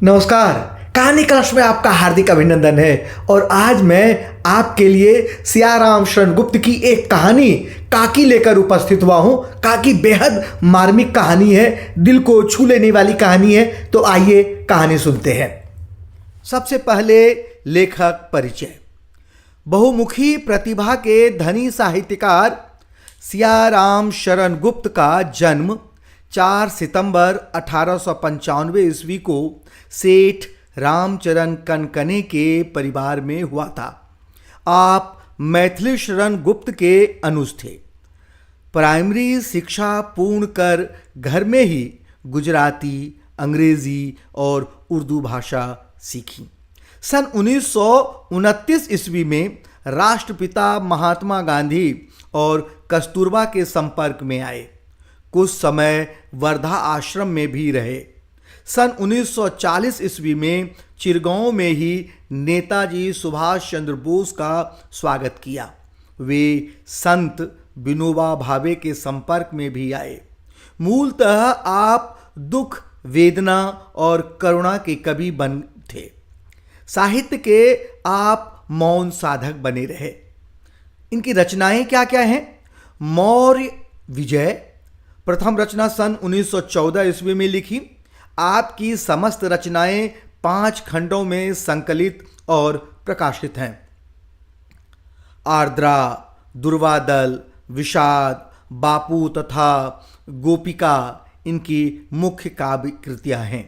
नमस्कार। कहानी क्लश में आपका हार्दिक अभिनंदन है। और आज मैं आपके लिए सियाराम शरण गुप्त की एक कहानी काकी लेकर उपस्थित हुआ हूं। काकी बेहद मार्मिक कहानी है, दिल को छू लेने वाली कहानी है। तो आइए कहानी सुनते हैं। सबसे पहले लेखक परिचय। बहुमुखी प्रतिभा के धनी साहित्यकार सियाराम शरण गुप्त का जन्म 4 सितंबर 1895 ईस्वी को सेठ रामचरण कनकने के परिवार में हुआ था। आप मैथिली शरण गुप्त के अनुज थे। प्राइमरी शिक्षा पूर्ण कर घर में ही गुजराती, अंग्रेजी और उर्दू भाषा सीखी। सन 1929 ईस्वी में राष्ट्रपिता महात्मा गांधी और कस्तूरबा के संपर्क में आए। कुछ समय वर्धा आश्रम में भी रहे। सन 1940 ईस्वी में चिरगांव में ही नेताजी सुभाष चंद्र बोस का स्वागत किया। वे संत विनोबा भावे के संपर्क में भी आए। मूलतः आप दुख, वेदना और करुणा के कवि बन थे। साहित्य के आप मौन साधक बने रहे। इनकी रचनाएं क्या क्या हैं? मौर्य विजय प्रथम रचना सन 1914 ईस्वी में लिखी। आपकी समस्त रचनाएं 5 खंडों में संकलित और प्रकाशित हैं। आर्द्रा, दुर्वादल, विषाद, बापू तथा गोपिका इनकी मुख्य काव्य कृतियां हैं।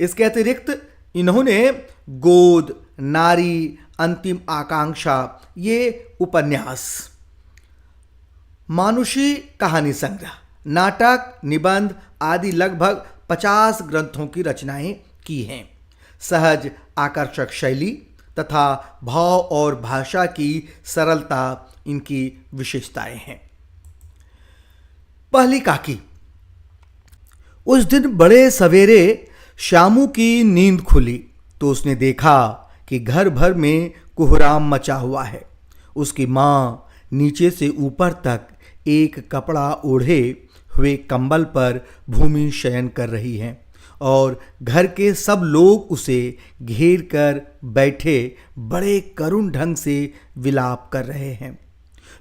इसके अतिरिक्त इन्होंने गोद, नारी, अंतिम आकांक्षा ये उपन्यास, मानुषी कहानी संग्रह, नाटक, निबंध आदि लगभग 50 ग्रंथों की रचनाएं की हैं। सहज आकर्षक शैली तथा भाव और भाषा की सरलता इनकी विशेषताएं हैं। पहली काकी। उस दिन बड़े सवेरे श्यामू की नींद खुली तो उसने देखा कि घर भर में कोहराम मचा हुआ है। उसकी माँ नीचे से ऊपर तक एक कपड़ा ओढ़े हुए कंबल पर भूमि शयन कर रही हैं और घर के सब लोग उसे घेर कर बैठे बड़े करुण ढंग से विलाप कर रहे हैं।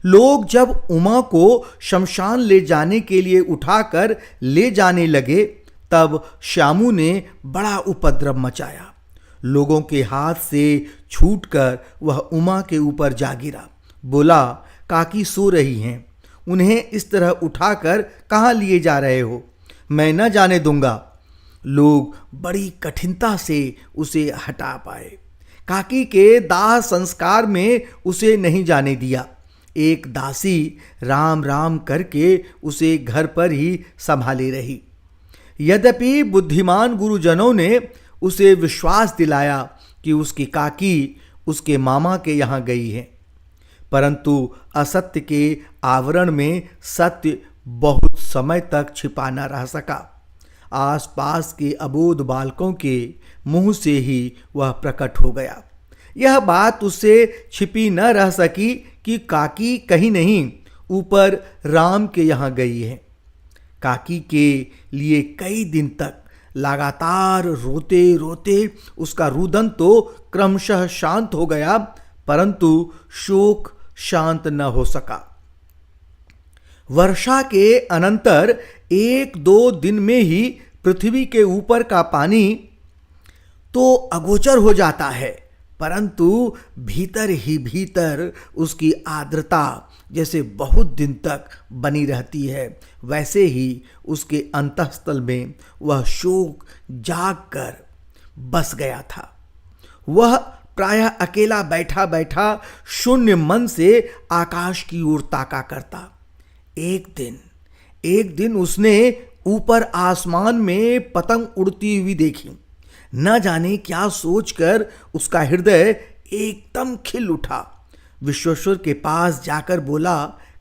लोग जब उमा को शमशान ले जाने के लिए उठाकर ले जाने लगे तब श्यामू ने बड़ा उपद्रव मचाया। लोगों के हाथ से छूटकर वह उमा के ऊपर जा गिरा। बोला, काकी सो रही हैं, उन्हें इस तरह उठाकर कहाँ लिए जा रहे हो? मैं न जाने दूंगा। लोग बड़ी कठिनता से उसे हटा पाए। काकी के दाह संस्कार में उसे नहीं जाने दिया। एक दासी राम राम करके उसे घर पर ही संभाले रही। यद्यपि बुद्धिमान गुरुजनों ने उसे विश्वास दिलाया कि उसकी काकी उसके मामा के यहाँ गई है, परंतु असत्य के आवरण में सत्य बहुत समय तक छिपा न रह सका। आसपास के अबोध बालकों के मुंह से ही वह प्रकट हो गया। यह बात उससे छिपी न रह सकी कि काकी कहीं नहीं ऊपर राम के यहाँ गई है। काकी के लिए कई दिन तक लगातार रोते रोते उसका रुदन तो क्रमशः शांत हो गया, परंतु शोक शांत न हो सका। वर्षा के अनंतर 1-2 दिन में ही पृथ्वी के ऊपर का पानी तो अगोचर हो जाता है, परंतु भीतर ही भीतर उसकी आर्द्रता जैसे बहुत दिन तक बनी रहती है, वैसे ही उसके अंतःस्थल में वह शोक जाग कर बस गया था। वह प्रायः अकेला बैठा बैठा शून्य मन से आकाश की ओर ताका करता। एक दिन उसने ऊपर आसमान में पतंग उड़ती हुई देखी। न जाने क्या सोचकर उसका हृदय एकदम खिल उठा। विश्वेश्वर के पास जाकर बोला,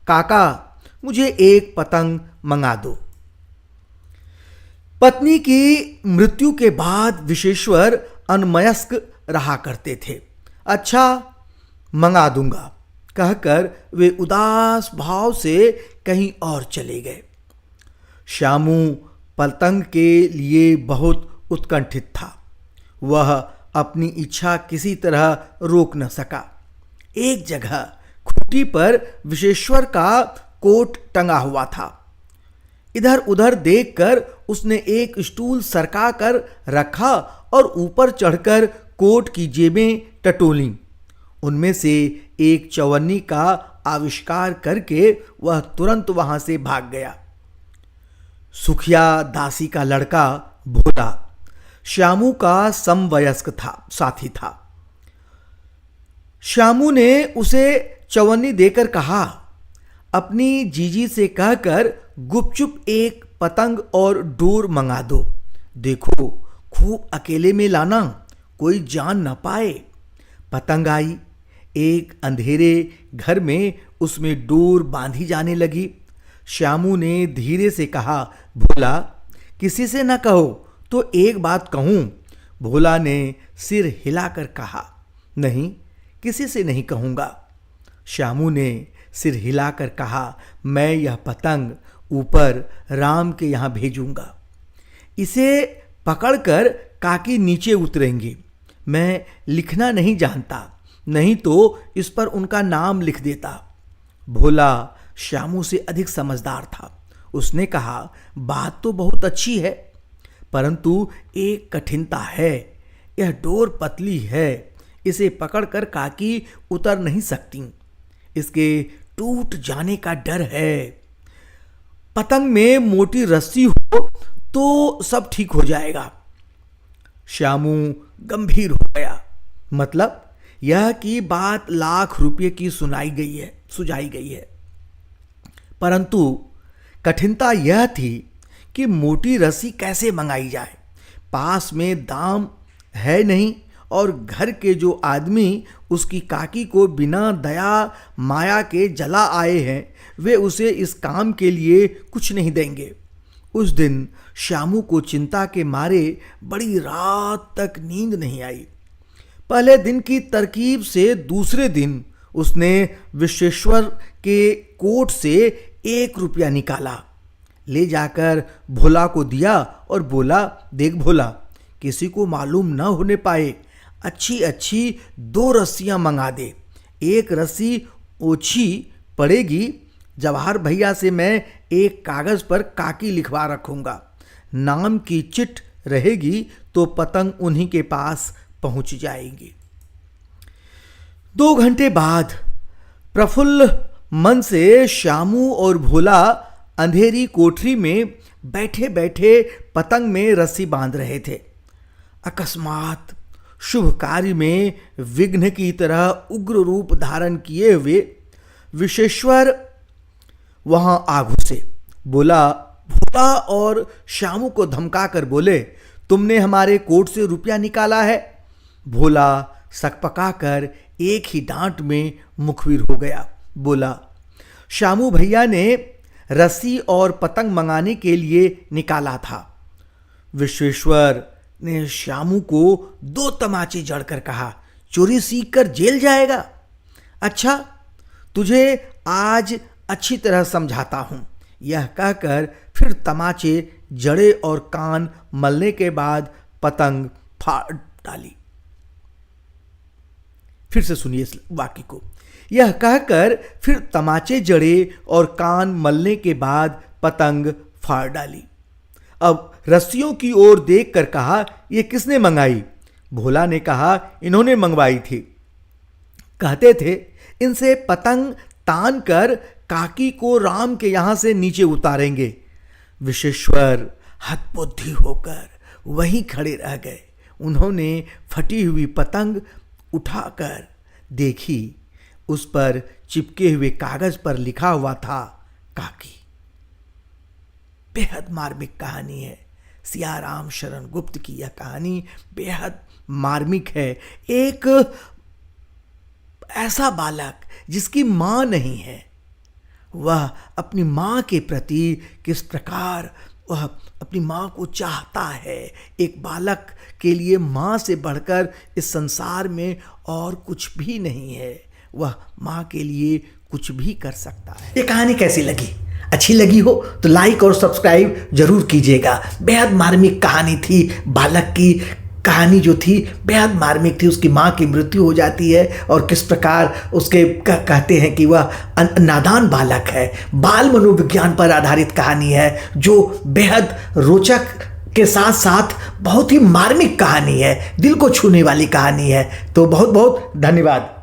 काका मुझे एक पतंग मंगा दो। पत्नी की मृत्यु के बाद विश्वेश्वर अनमयस्क रहा करते थे। अच्छा मंगा दूंगा कहकर वे उदास भाव से कहीं और चले गए। श्यामू पतंग के लिए बहुत उत्कंठित था। वह अपनी इच्छा किसी तरह रोक न सका। एक जगह खूंटी पर विश्वेश्वर का कोट टंगा हुआ था। इधर उधर देखकर उसने एक स्टूल सरका कर रखा और ऊपर चढ़कर कोट की जेबें टटोलीं। उनमें से एक चवन्नी का आविष्कार करके वह तुरंत वहां से भाग गया। सुखिया दासी का लड़का भोला श्यामू का समवयस्क साथी था। श्यामू ने उसे चवन्नी देकर कहा, अपनी जीजी से कहकर गुपचुप एक पतंग और डोर मंगा दो। देखो खूब अकेले में लाना, कोई जान न पाए। पतंग आई। एक अंधेरे घर में उसमें डोर बांधी जाने लगी। श्यामू ने धीरे से कहा, भोला किसी से न कहो तो एक बात कहूं। भोला ने सिर हिलाकर कहा, नहीं किसी से नहीं कहूंगा। श्यामू ने सिर हिलाकर कहा, मैं यह पतंग ऊपर राम के यहां भेजूंगा। इसे पकड़कर काकी नीचे उतरेंगे। मैं लिखना नहीं जानता, नहीं तो इस पर उनका नाम लिख देता। भोला श्यामू से अधिक समझदार था। उसने कहा, बात तो बहुत अच्छी है, परंतु एक कठिनता है। यह डोर पतली है, इसे पकड़कर काकी उतर नहीं सकती। इसके टूट जाने का डर है। पतंग में मोटी रस्सी हो तो सब ठीक हो जाएगा। श्यामू गंभीर हो गया। मतलब यह कि बात लाख रुपये की सुझाई गई है, परंतु कठिनता यह थी कि मोटी रस्सी कैसे मंगाई जाए। पास में दाम है नहीं और घर के जो आदमी उसकी काकी को बिना दया माया के जला आए हैं, वे उसे इस काम के लिए कुछ नहीं देंगे। उस दिन श्यामू को चिंता के मारे बड़ी रात तक नींद नहीं आई। पहले दिन की तरकीब से दूसरे दिन उसने विश्वेश्वर के कोट से 1 रुपया निकाला, ले जाकर भोला को दिया और बोला, देख भोला, किसी को मालूम न होने पाए, अच्छी अच्छी 2 रस्सियां मंगा दे। एक रस्सी ओछी पड़ेगी। जवाहर भैया से मैं एक कागज पर काकी लिखवा रखूंगा। नाम की चिट रहेगी तो पतंग उन्हीं के पास पहुंच जाएगी। 2 घंटे बाद प्रफुल्ल मन से श्यामू और भोला अंधेरी कोठरी में बैठे बैठे पतंग में रस्सी बांध रहे थे। अकस्मात शुभ कार्य में विघ्न की तरह उग्र रूप धारण किए हुए विश्वेश्वर वहां आ घुसे। भोला और श्यामू को धमका कर बोले, तुमने हमारे कोट से रुपया निकाला है। भोला सकपका कर एक ही डांट में मुखबिर हो गया। बोला, श्यामू भैया ने रस्सी और पतंग मंगाने के लिए निकाला था। विश्वेश्वर ने श्यामू को 2 तमाचे जड़कर कहा, चोरी सीख कर जेल जाएगा। अच्छा, तुझे आज अच्छी तरह समझाता हूं। यह कहकर फिर तमाचे जड़े और कान मलने के बाद पतंग फाड़ डाली। फिर से सुनिए इस वाक्य को। यह कहकर फिर तमाचे जड़े और कान मलने के बाद पतंग फाड़ डाली। अब रस्सियों की ओर देखकर कहा, यह किसने मंगाई? भोला ने कहा, इन्होंने मंगवाई थी। कहते थे इनसे पतंग तान कर काकी को राम के यहां से नीचे उतारेंगे। विश्वेश्वर हतबुद्धि होकर वहीं खड़े रह गए। उन्होंने फटी हुई पतंग उठाकर देखी। उस पर चिपके हुए कागज पर लिखा हुआ था, काकी। बेहद मार्मिक कहानी है। सियाराम शरण गुप्त की यह कहानी बेहद मार्मिक है। एक ऐसा बालक जिसकी मां नहीं है, वह अपनी मां के प्रति किस प्रकार वह अपनी मां को चाहता है। एक बालक के लिए मां से बढ़कर इस संसार में और कुछ भी नहीं है। वह मां के लिए कुछ भी कर सकता है। ये कहानी कैसी लगी? अच्छी लगी हो तो लाइक और सब्सक्राइब जरूर कीजिएगा। बेहद मार्मिक कहानी थी बालक की। कहानी जो थी बेहद मार्मिक थी। उसकी माँ की मृत्यु हो जाती है और किस प्रकार उसके कहते हैं कि वह नादान बालक है। बाल मनोविज्ञान पर आधारित कहानी है जो बेहद रोचक के साथ साथ बहुत ही मार्मिक कहानी है, दिल को छूने वाली कहानी है। तो बहुत बहुत धन्यवाद।